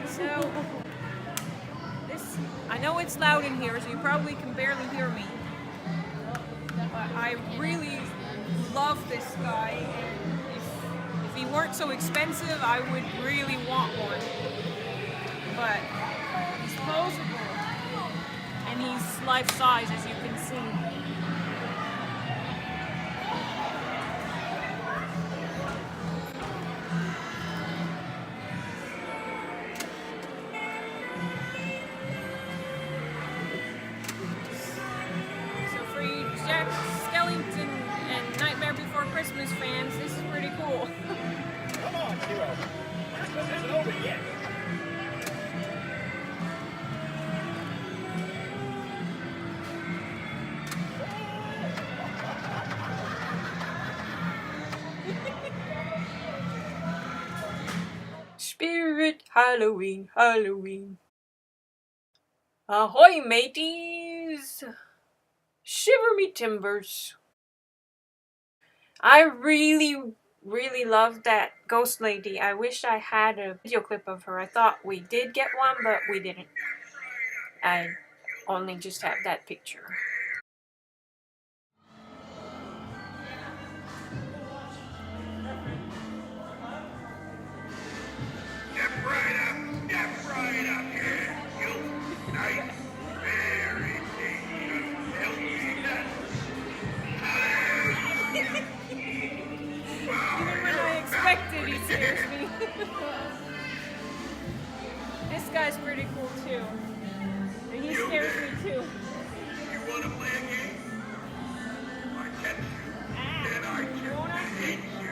So, I know it's loud in here, so you probably can barely hear me. But I really love this guy, and if he weren't so expensive, I would really want one. But he's posable, and he's life size, as you can see. Skellington and Nightmare Before Christmas fans, this is pretty cool. Come on, Hero. Christmas isn't over yet. Spirit Halloween, Halloween. Ahoy, mateys! Shiver me timbers. I really loved that ghost lady. I wish I had a video clip of her. I thought we did get one, but we didn't. I only just have that picture. Step right up here, you nice, very dangerous, healthy nut. Even when I expected, he scares me. This guy's pretty cool too. And he scares me too. You wanna play a game? I catch you, and I just hit you.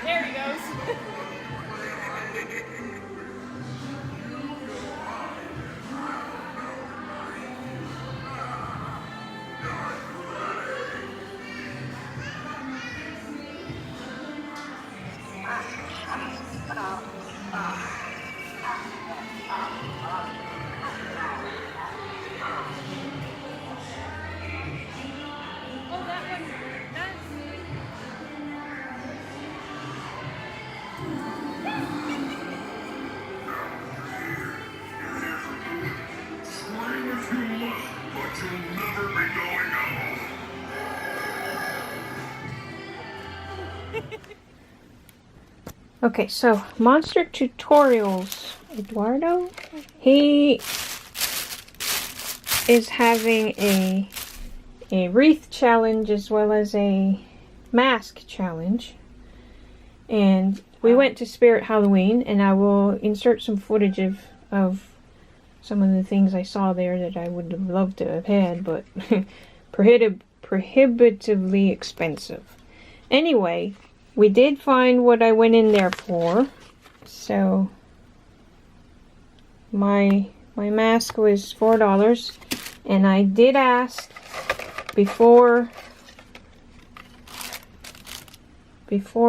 There he goes. Okay, so Monster Tutorials, Eduardo, he is having a wreath challenge as well as a mask challenge, and we went to Spirit Halloween, and I will insert some footage of some of the things I saw there that I would have loved to have had, but prohibitively expensive. Anyway, we did find what I went in there for. So my mask was $4, and I did ask before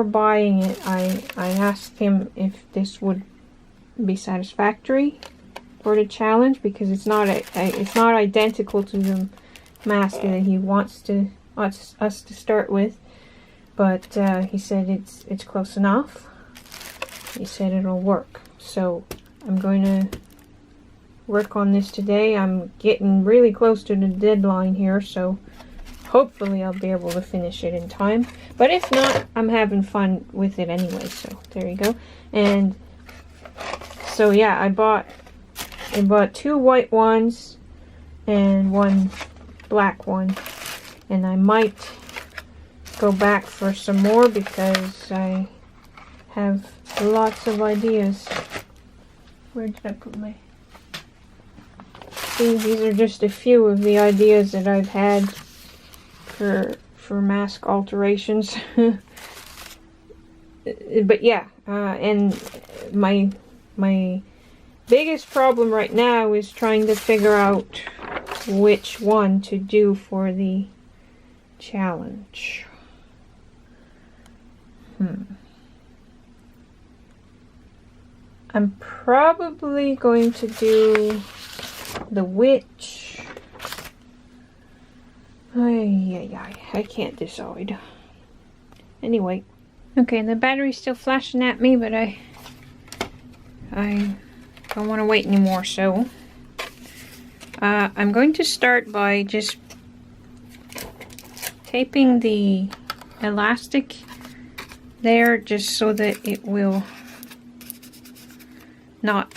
buying it. I asked him if this would be satisfactory for the challenge, because it's not identical to the mask that he wants us to start with. But he said it's close enough. He said it'll work. So I'm going to work on this today. I'm getting really close to the deadline here, so hopefully I'll be able to finish it in time. But if not, I'm having fun with it anyway. So there you go. And so yeah, I bought 2 white ones and 1 black one, and I might go back for some more because I have lots of ideas. Where did I put my... See, these are just a few of the ideas that I've had for mask alterations. But yeah, and my biggest problem right now is trying to figure out which one to do for the challenge. I'm probably going to do the witch I can't decide. Anyway. Okay, the battery's still flashing at me, but I don't want to wait anymore, so I'm going to start by just taping the elastic there just so that it will not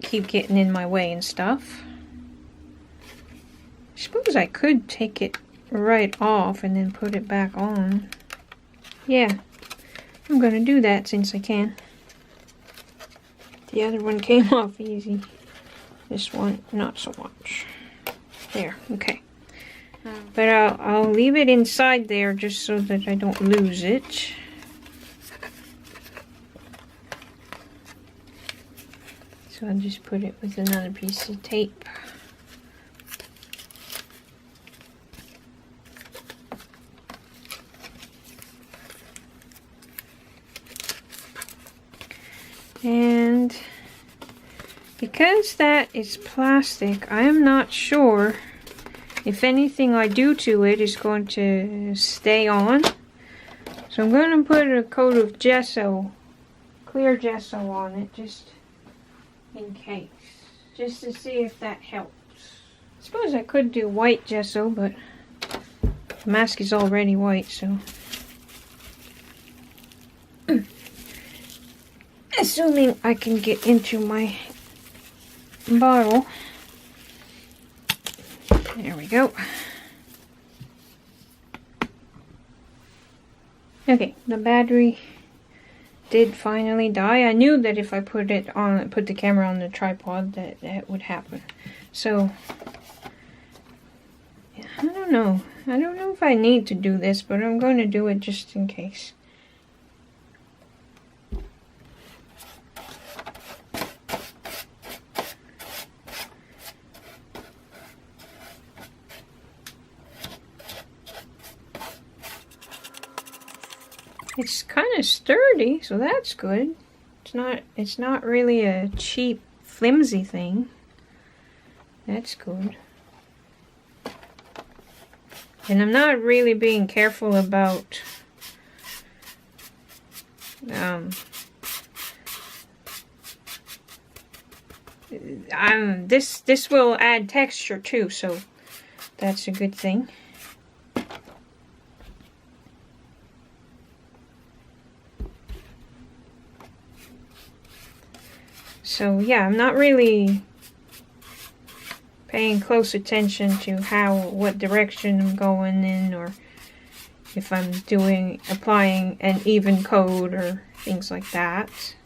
keep getting in my way and stuff. I suppose I could take it right off and then put it back on. Yeah, I'm gonna do that since I can. The other one came off easy. This one, not so much. There, okay. But I'll leave it inside there just so that I don't lose it. So I'll just put it with another piece of tape. And because that is plastic, I am not sure if anything I do to it is going to stay on. So I'm going to put a coat of gesso, clear gesso on it, just in case. Just to see if that helps. I suppose I could do white gesso, but the mask is already white, so. Assuming I can get into my bottle. There we go. Okay, the battery did finally die. I knew that if I put the camera on the tripod that would happen. So I don't know. I don't know if I need to do this, but I'm going to do it just in case. It's kind of sturdy, so that's good. It's not really a cheap, flimsy thing. That's good. And I'm not really being careful about this will add texture too, so that's a good thing. So yeah, I'm not really paying close attention to what direction I'm going in, or if I'm applying an even coat or things like that.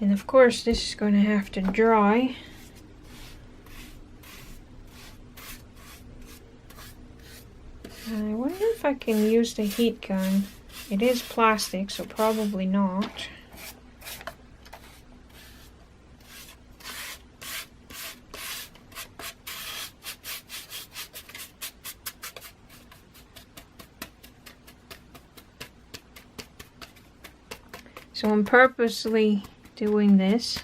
And of course this is going to have to dry. I wonder if I can use the heat gun. It is plastic, so probably not. So I'm purposely doing this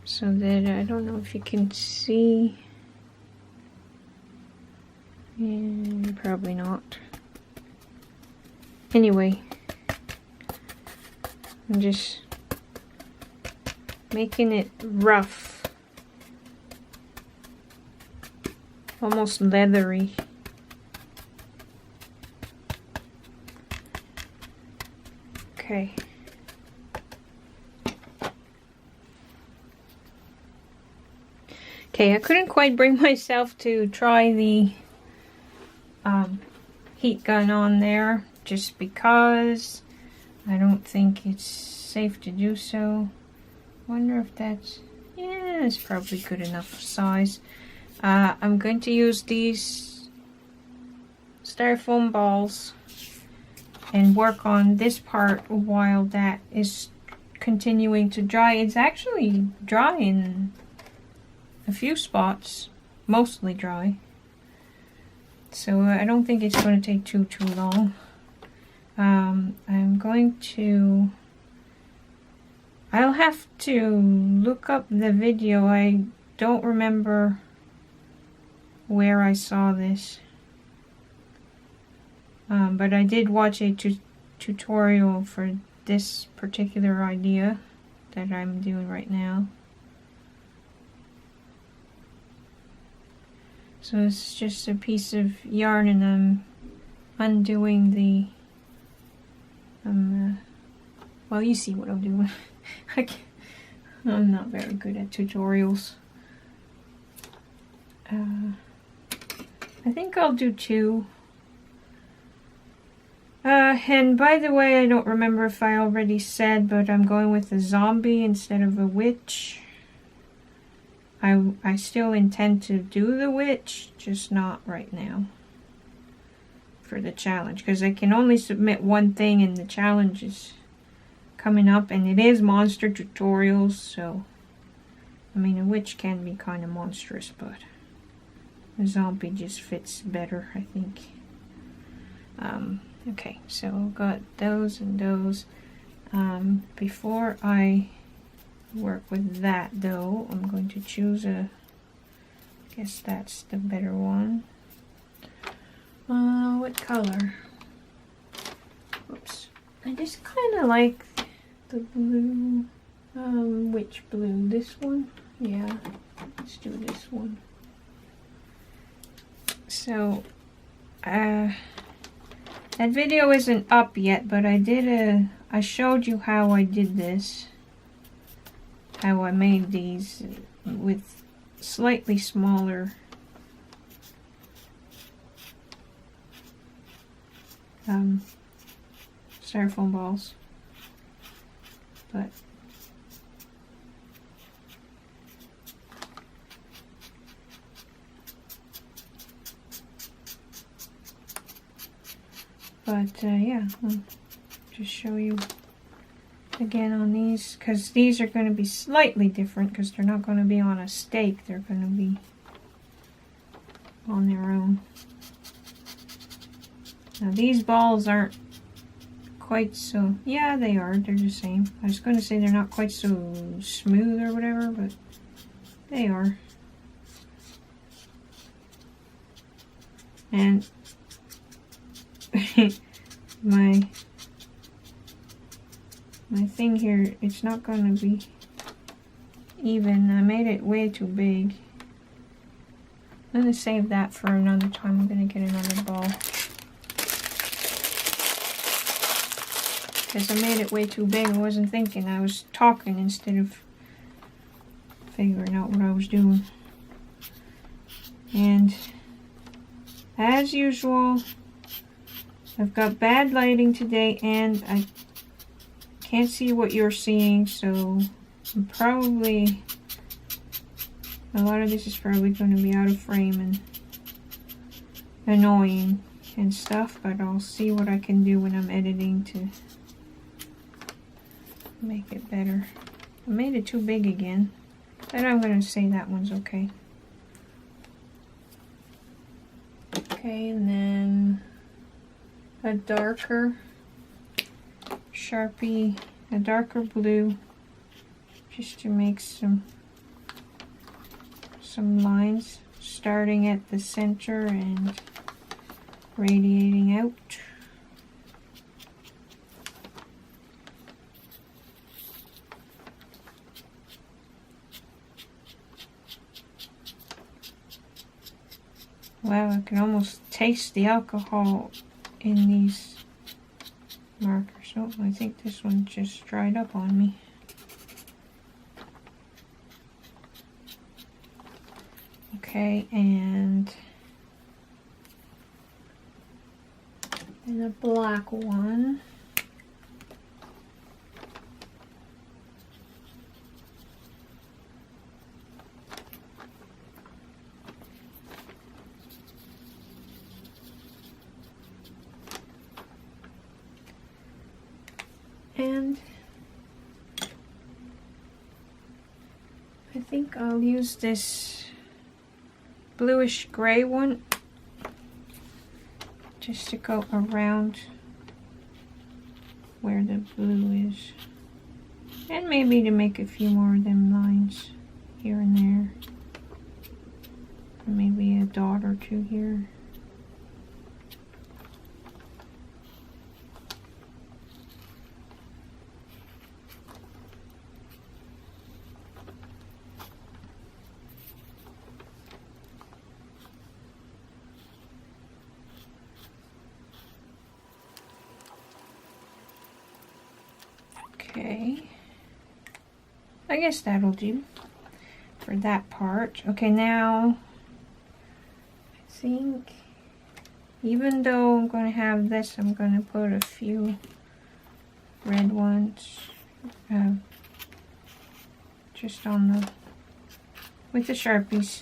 so that I don't know if you can see. Yeah, probably not. Anyway, I'm just making it rough, almost leathery. Okay. Okay, I couldn't quite bring myself to try the heat gun on there just because I don't think it's safe to do so. Wonder if that's, yeah, it's probably good enough size. I'm going to use these styrofoam balls and work on this part while that is continuing to dry. It's actually dry in a few spots, mostly dry. So I don't think it's going to take too long. I'm going to I'll have to look up the video. I don't remember where I saw this. But I did watch a tutorial for this particular idea that I'm doing right now. So it's just a piece of yarn, and I'm undoing the well, you see what I'm doing. I'm not very good at tutorials. I think I'll do 2. And by the way, I don't remember if I already said, but I'm going with a zombie instead of a witch. I still intend to do the witch, just not right now for the challenge, because I can only submit one thing and the challenge is coming up, and it is monster tutorials, so I mean, a witch can be kind of monstrous, but a zombie just fits better, I think. Okay, so I've got those and those. Before I work with that though, I'm going to choose I guess that's the better one. What color? Oops. I just kind of like the blue. Which blue? This one? Yeah, let's do this one. So, that video isn't up yet, but I showed you how I did this. How I made these with slightly smaller styrofoam balls. But yeah, I'll just show you again on these, because these are going to be slightly different, because they're not going to be on a stake, they're going to be on their own. Now these balls aren't quite so, yeah they are, they're the same. I was going to say they're not quite so smooth or whatever, but they are. And my thing here, it's not going to be even. I made it way too big. I'm going to save that for another time. I'm going to get another ball, because I made it way too big. I wasn't thinking. I was talking instead of figuring out what I was doing. And as usual, I've got bad lighting today, and I can't see what you're seeing, so I'm probably, a lot of this is probably going to be out of frame and annoying and stuff, but I'll see what I can do when I'm editing to make it better. I made it too big again, but I'm going to say that one's okay. Okay, and then a darker Sharpie, a darker blue, just to make some lines starting at the center and radiating out. Wow, I can almost taste the alcohol in these markers. Oh, I think this one just dried up on me. Okay, and a black one. And I think I'll use this bluish gray one just to go around where the blue is. And maybe to make a few more of them lines here and there. Maybe a dot or two here. Okay, I guess that'll do for that part. Okay, now I think even though I'm going to have this, I'm going to put a few red ones just on the, with the Sharpies.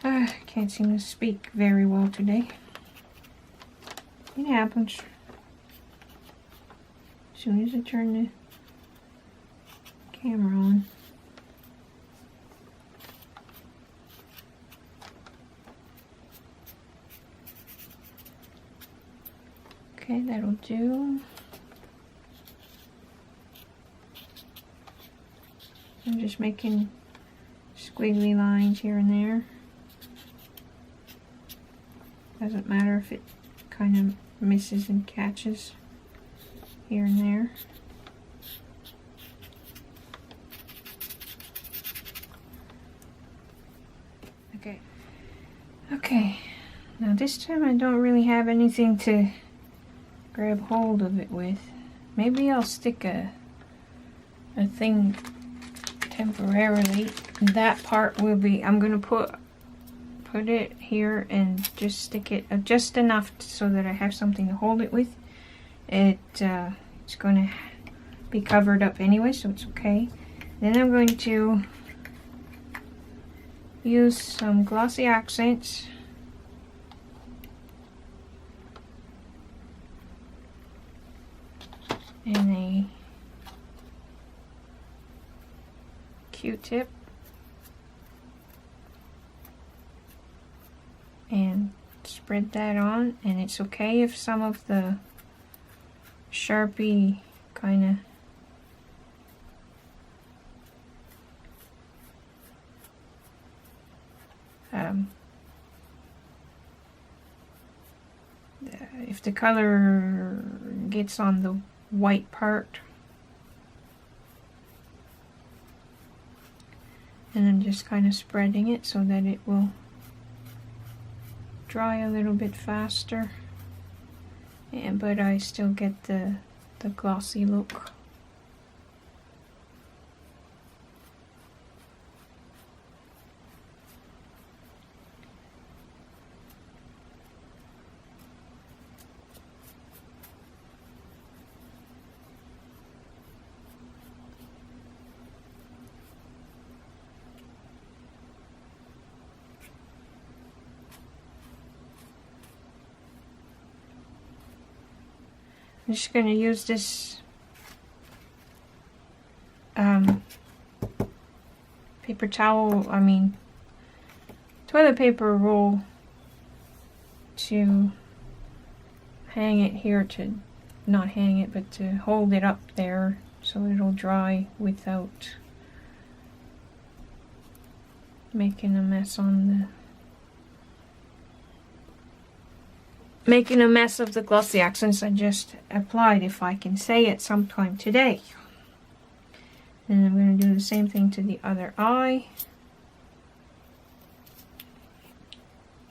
I can't seem to speak very well today. It happens. As soon as I turn the camera on. Okay, that'll do. I'm just making squiggly lines here and there. Doesn't matter if it kind of misses and catches here and there. Okay, now this time I don't really have anything to grab hold of it with. Maybe I'll stick a thing temporarily. That part will be, I'm gonna put it here and just stick it just enough so that I have something to hold it with. It's gonna be covered up anyway, so it's okay. Then I'm going to use some glossy accents and a Q-tip and spread that on. And it's okay if some of the Sharpie kind of if the color gets on the white part. And I'm just kind of spreading it so that it will dry a little bit faster, but I still get the glossy look. I'm just going to use this paper towel, toilet paper roll to hang it here, to not hang it, but to hold it up there so it'll dry without making a mess of the glossy accents I just applied, if I can say it sometime today. And I'm going to do the same thing to the other eye.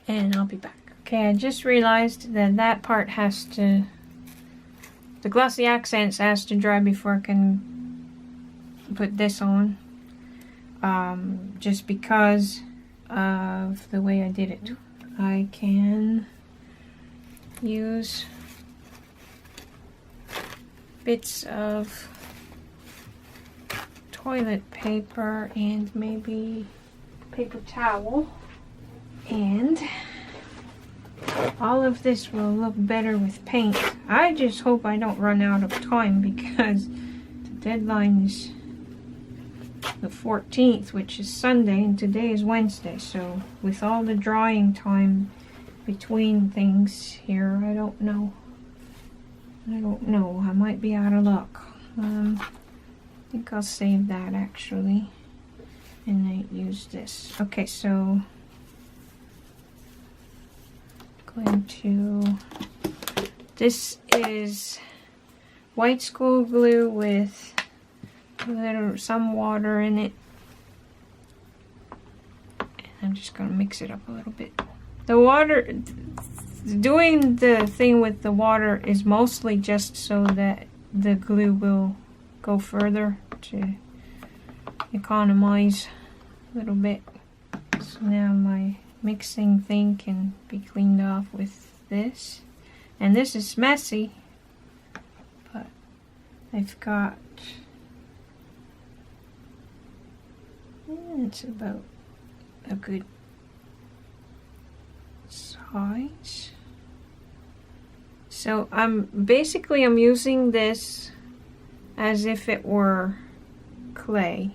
And I'll be back. Okay, I just realized that that part has to, the glossy accents has to dry before I can put this on. Just because of the way I did it. I can use bits of toilet paper and maybe paper towel, and all of this will look better with paint. I just hope I don't run out of time, because the deadline is the 14th, which is Sunday, and today is Wednesday, so with all the drying time between things here, I don't know. I might be out of luck. think I'll save that actually and I use this. Okay, so going to, this is white school glue with some water in it. And I'm just gonna mix it up a little bit. The water, doing the thing with the water is mostly just so that the glue will go further, to economize a little bit. So now my mixing thing can be cleaned off with this. And this is messy, but I've got, it's about a good size. So I'm using this as if it were clay.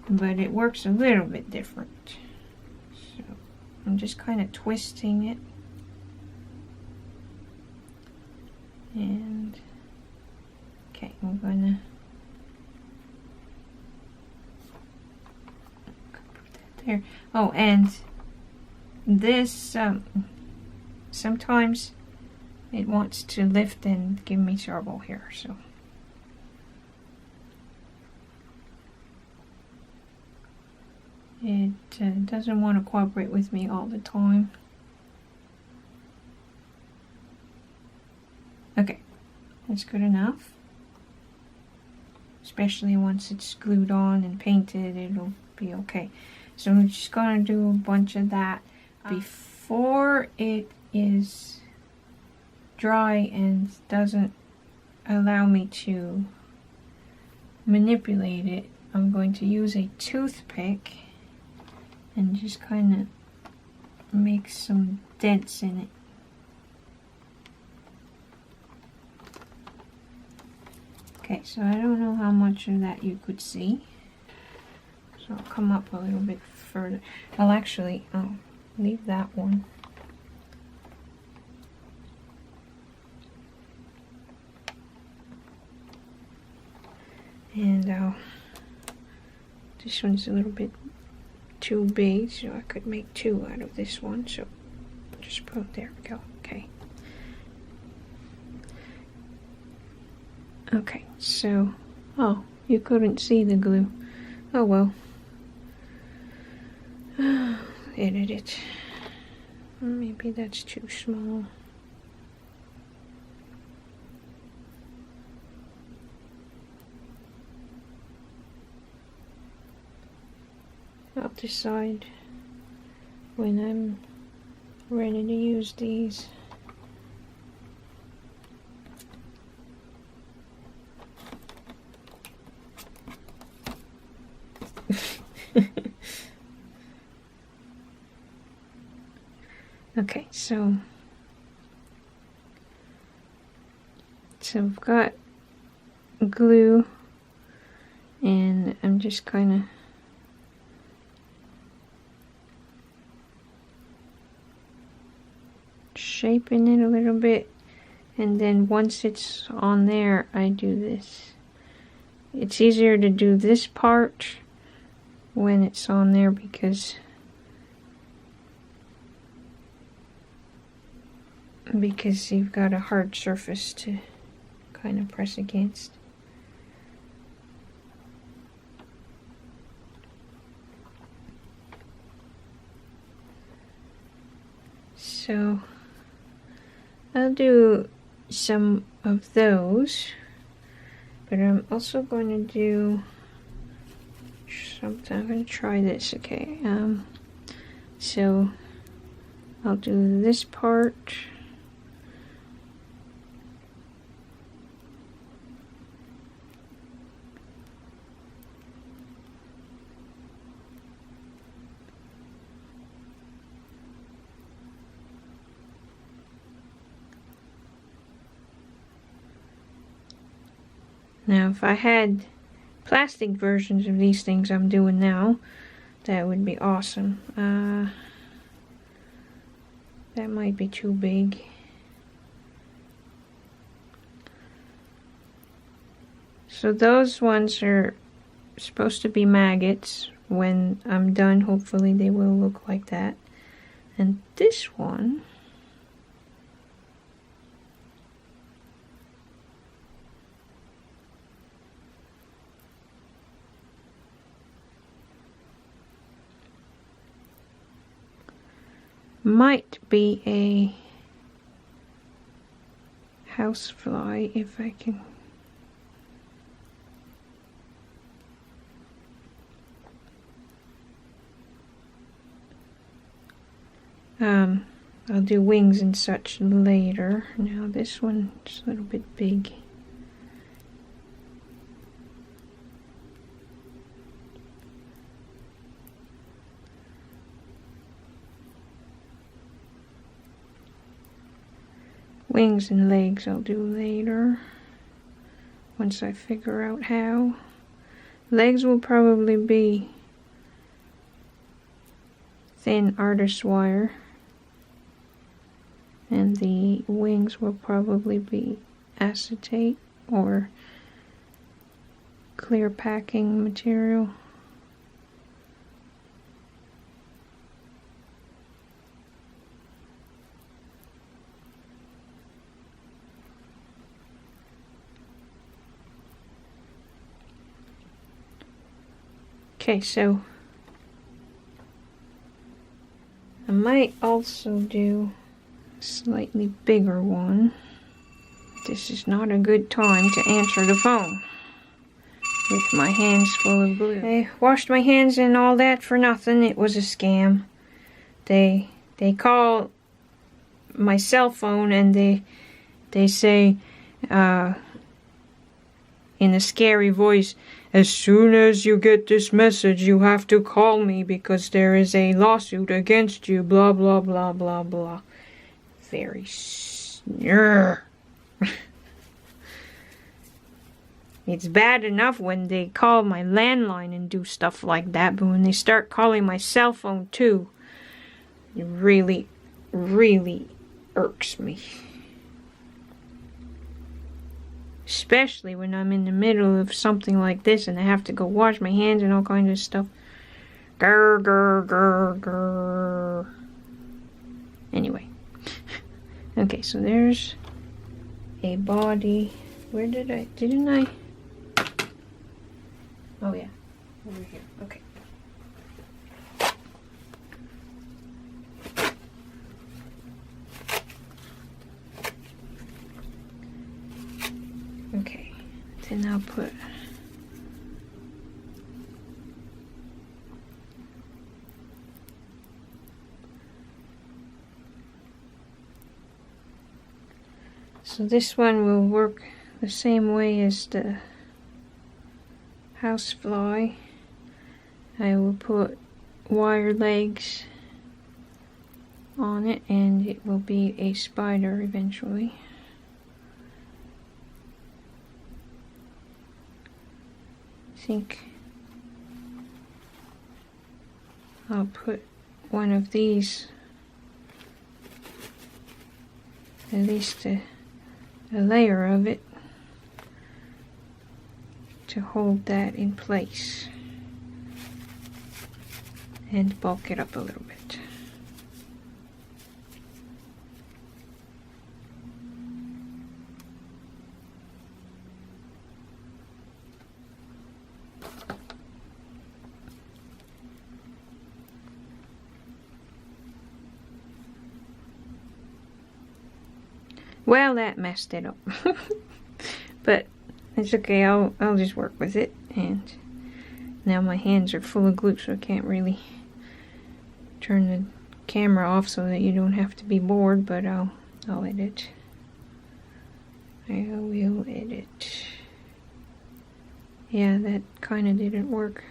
But it works a little bit different. So I'm just kind of twisting it. And okay, I'm gonna put that there. Oh, and this sometimes it wants to lift and give me trouble here, so it doesn't want to cooperate with me all the time. Okay, that's good enough. Especially once it's glued on and painted, it'll be okay. So I'm just gonna do a bunch of that before it is dry and doesn't allow me to manipulate it. I'm going to use a toothpick and just kind of make some dents in it. Okay, so I don't know how much of that you could see. So I'll come up a little bit further. I'll actually, leave that one. And this one's a little bit too big, so I could make two out of this one. So just put, there we go. Okay. Okay, so, oh, you couldn't see the glue. Oh well. Edit it. Maybe that's too small. I'll decide when I'm ready to use these. Okay, so I've got glue, and I'm just kind of shaping it a little bit, and then once it's on there, I do this. It's easier to do this part when it's on there because you've got a hard surface to kind of press against. So I'll do some of those, but I'm also going to do something. I'm going to try this. Okay, so I'll do this part. Now, if I had plastic versions of these things I'm doing now, that would be awesome. That might be too big. So those ones are supposed to be maggots. When I'm done, hopefully they will look like that. And this one might be a housefly if I can. I'll do wings and such later. Now this one's a little bit big. Wings and legs I'll do later, once I figure out how. Legs will probably be thin artist wire, and the wings will probably be acetate or clear packing material. Okay, so I might also do a slightly bigger one. This is not a good time to answer the phone with my hands full of glue. I washed my hands and all that for nothing. It was a scam. They call my cell phone and they say in a scary voice, "As soon as you get this message, you have to call me because there is a lawsuit against you, blah, blah, blah, blah, blah." Very It's bad enough when they call my landline and do stuff like that, but when they start calling my cell phone too, it really, really irks me. Especially when I'm in the middle of something like this and I have to go wash my hands and all kinds of stuff. Grr, grr, grr, grr. Anyway. Okay, so there's a body. Where didn't I? Oh yeah, over here. Okay. Okay, then I'll put so this one will work the same way as the housefly. I will put wire legs on it and it will be a spider eventually. I think I'll put one of these, at least a layer of it, to hold that in place and bulk it up a little bit. Well, that messed it up. But it's okay, I'll just work with it. And now my hands are full of glue, so I can't really turn the camera off so that you don't have to be bored, but I'll edit. I will edit. Yeah, that kind of didn't work.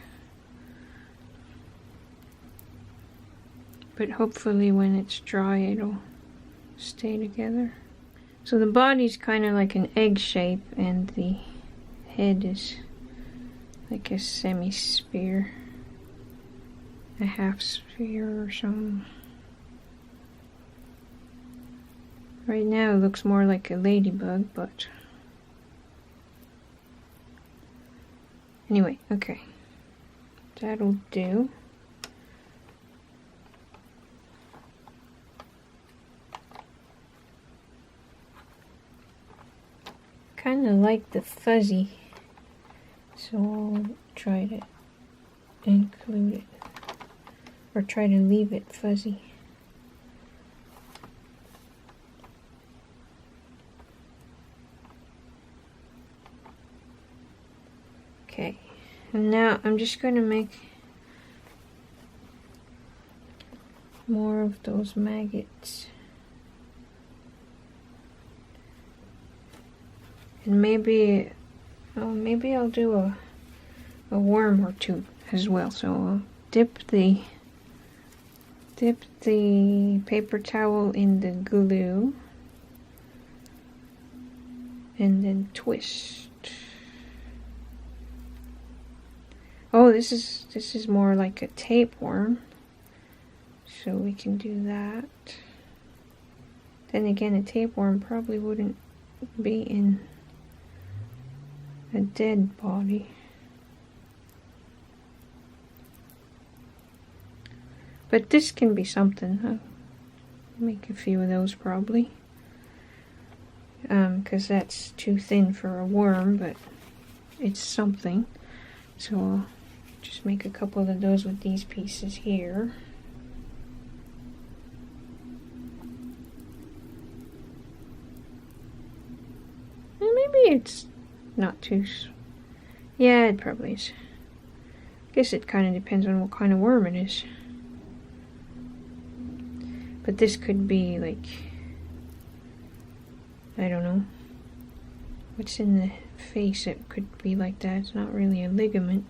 But hopefully when it's dry it'll stay together. So the body's kind of like an egg shape and the head is like a semi-sphere, a half sphere or something. Right now it looks more like a ladybug, but Anyway, okay. That'll do. Kind of like the fuzzy, so I'll try to include it, or try to leave it fuzzy. Okay, and now I'm just going to make more of those maggots. And maybe I'll do a worm or two as well. So I'll dip the paper towel in the glue and then twist. Oh, this is more like a tapeworm, so we can do that. Then again, a tapeworm probably wouldn't be in a dead body. But this can be something. I'll make a few of those probably. Because that's too thin for a worm, but it's something. So I'll just make a couple of those with these pieces here. And maybe it's not too... Yeah, it probably is. I guess it kind of depends on what kind of worm it is. But this could be like... I don't know. What's in the face? It could be like that. It's not really a ligament.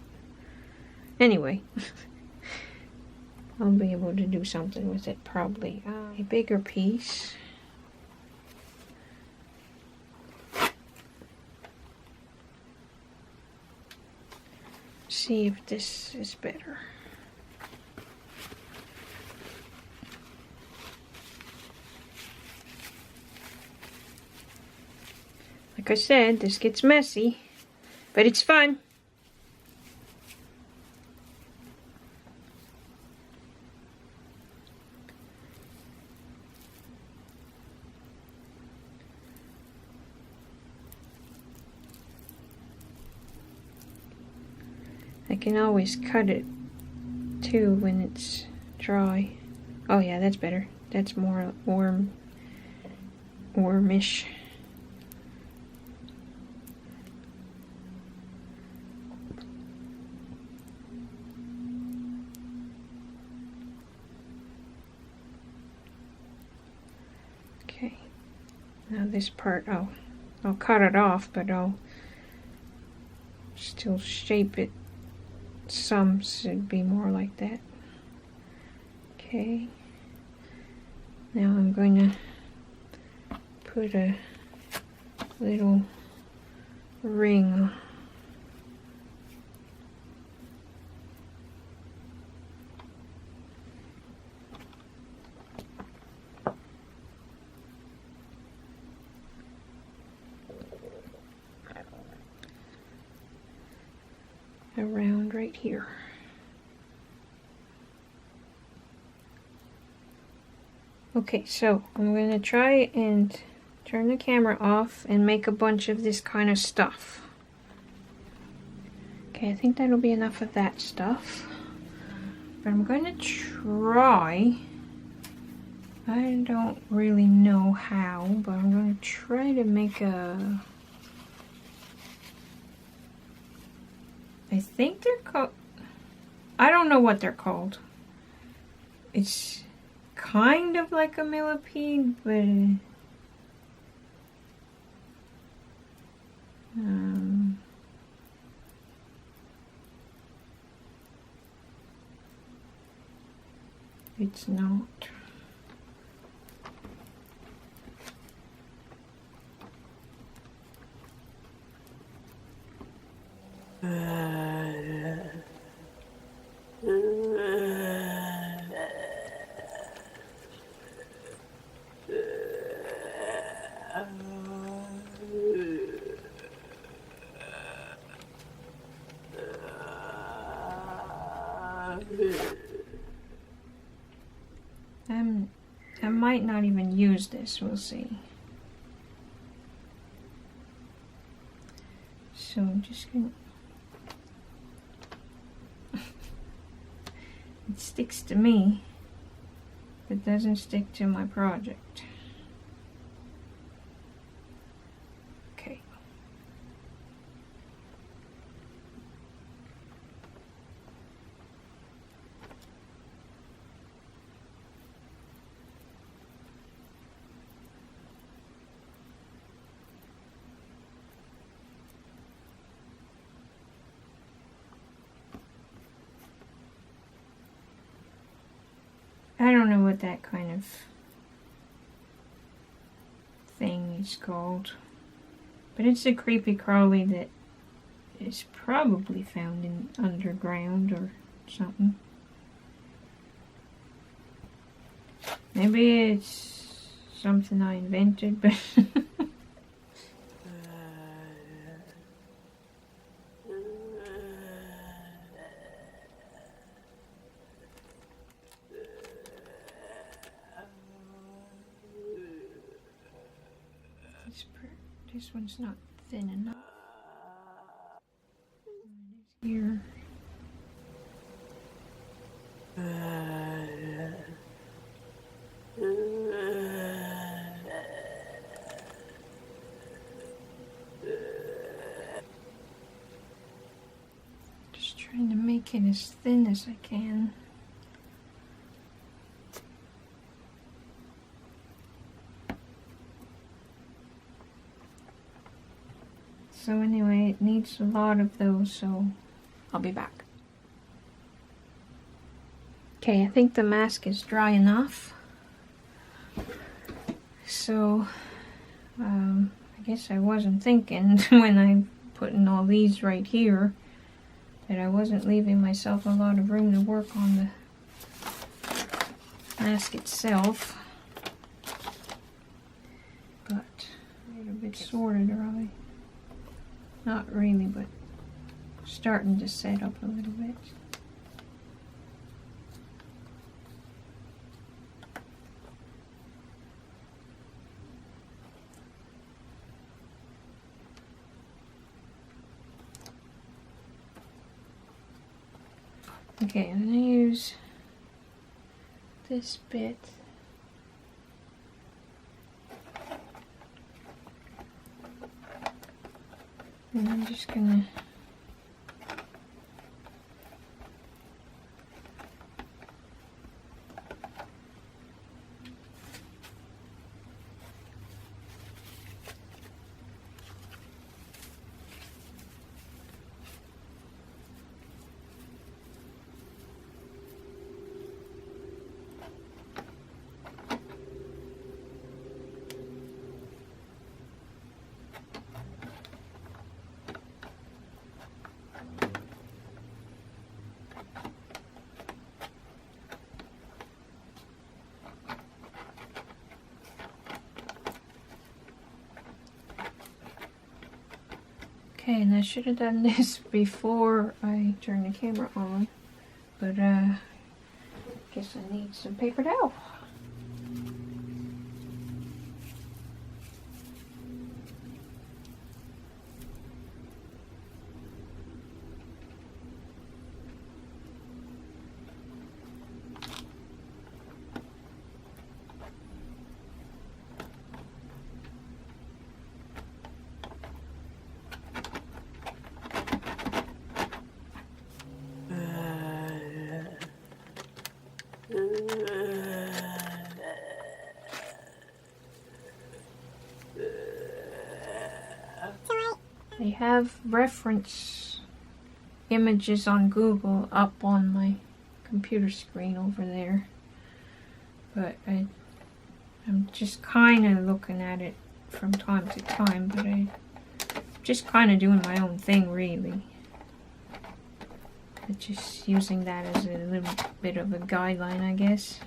Anyway. I'll be able to do something with it probably. A bigger piece. See if this is better. Like I said, this gets messy, but it's fun. I can always cut it too when it's dry. Oh yeah, that's better. That's more wormish. Okay. Now this part, I'll cut it off, but I'll still shape it. Some should be more like that. Okay. Now I'm going to put a little ring around right here. Okay, so I'm going to try and turn the camera off and make a bunch of this kind of stuff. Okay, I think that'll be enough of that stuff. But I'm going to try, I don't really know how, but I'm going to try to make a, I think they're called, I don't know what they're called. It's kind of like a millipede, but it's not. might not even use this, we'll see. So I'm just gonna... It sticks to me, but doesn't stick to my project. Okay. I don't know what that kind of thing is called, but it's a creepy crawly that is probably found in underground or something. Maybe it's something I invented, but this one's not thin enough. Here. Just trying to make it as thin as I can. So anyway, it needs a lot of those, so I'll be back. Okay, I think the mask is dry enough. So, I guess I wasn't thinking when I'm putting all these right here that I wasn't leaving myself a lot of room to work on the mask itself. But a little bit sorted early. Not really, but starting to set up a little bit. Okay, I'm gonna use this bit. And I'm just gonna Okay, and I should have done this before I turned the camera on, but guess I need some paper towel. They have reference images on Google up on my computer screen over there, but I'm just kind of looking at it from time to time, but I'm just kind of doing my own thing really. But just using that as a little bit of a guideline, I guess.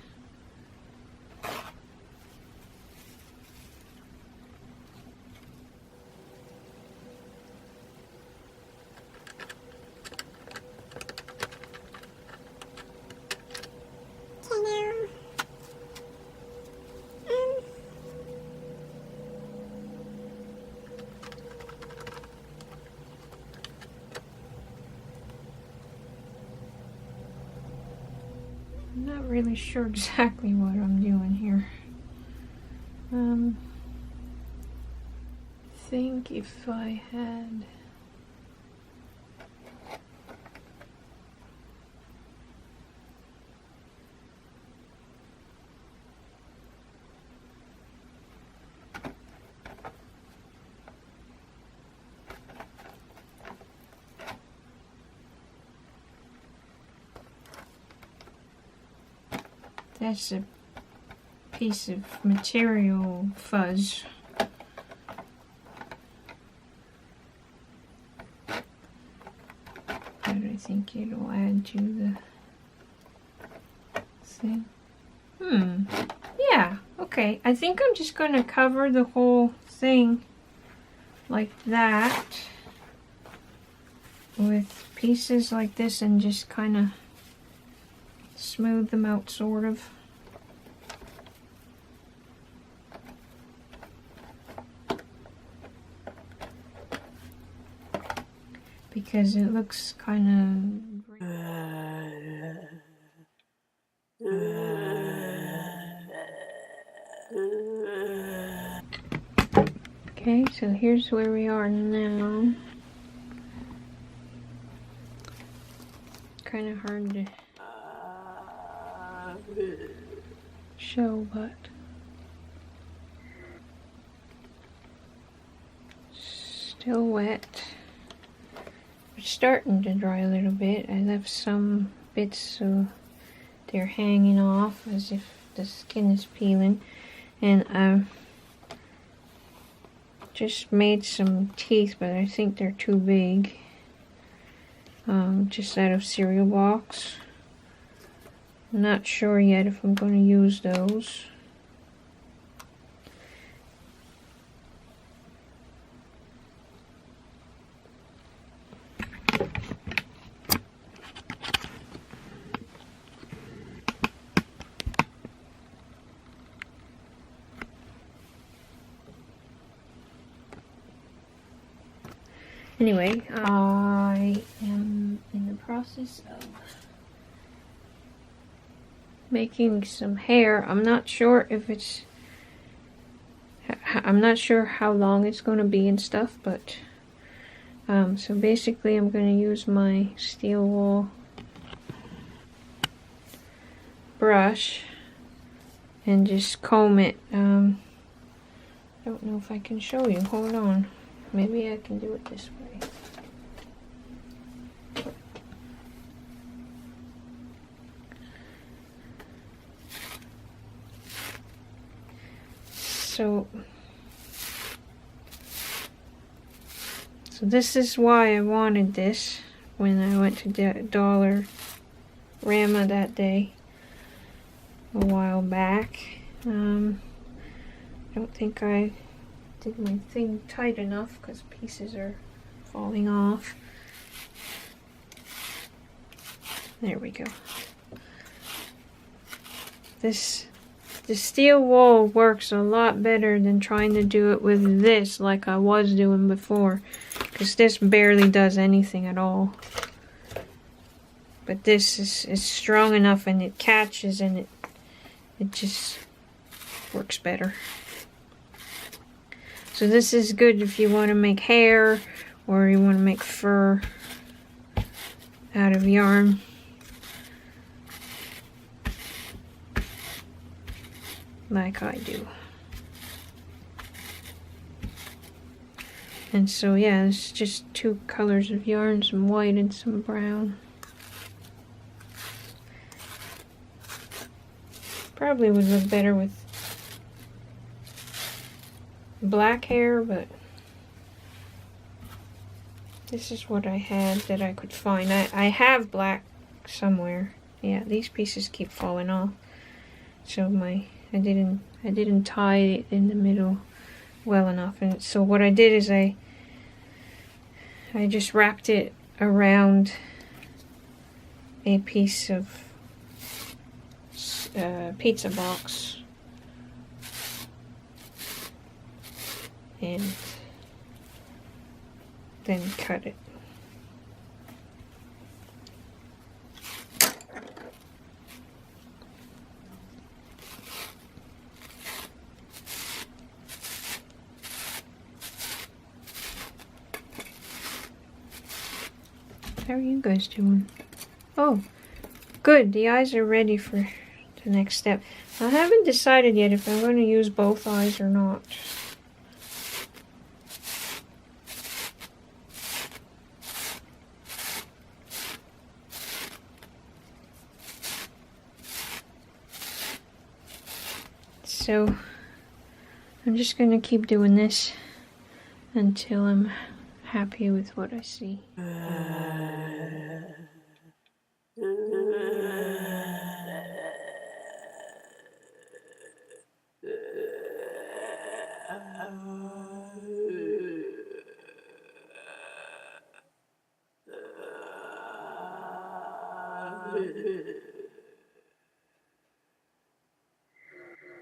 really sure exactly what I'm doing here. I think if I had that's a piece of material fuzz. But I think it'll add to the thing. Yeah, okay. I think I'm just going to cover the whole thing like that with pieces like this and just kind of smooth them out, sort of. Because it looks kind of... Okay, so here's where we are now. Kind of hard to show, but still wet. It's starting to dry a little bit. I left some bits so they're hanging off as if the skin is peeling, and I've just made some teeth, but I think they're too big. Just out of cereal box. I'm not sure yet if I'm going to use those. Anyway, I am in the process of making some hair. I'm not sure if it's... I'm not sure how long it's going to be and stuff, but... so basically I'm going to use my steel wool brush and just comb it. I don't know if I can show you. Hold on. Maybe I can do it this way. So this is why I wanted this when I went to Dollar Rama that day a while back. I don't think I did my thing tight enough because pieces are falling off. There we go. The steel wool works a lot better than trying to do it with this like I was doing before, because this barely does anything at all. But this is strong enough and it catches, and it just works better. So this is good if you want to make hair or you want to make fur out of yarn. Like I do. And so yeah, it's just two colors of yarn, some white and some brown. Probably would look better with black hair, but this is what I had that I could find. I have black somewhere. Yeah, these pieces keep falling off. So I didn't tie it in the middle well enough, and so what I did is I just wrapped it around a piece of pizza box and then cut it. How are you guys doing? Oh, good. The eyes are ready for the next step. I haven't decided yet if I'm going to use both eyes or not. So I'm just going to keep doing this until I'm happy with what I see.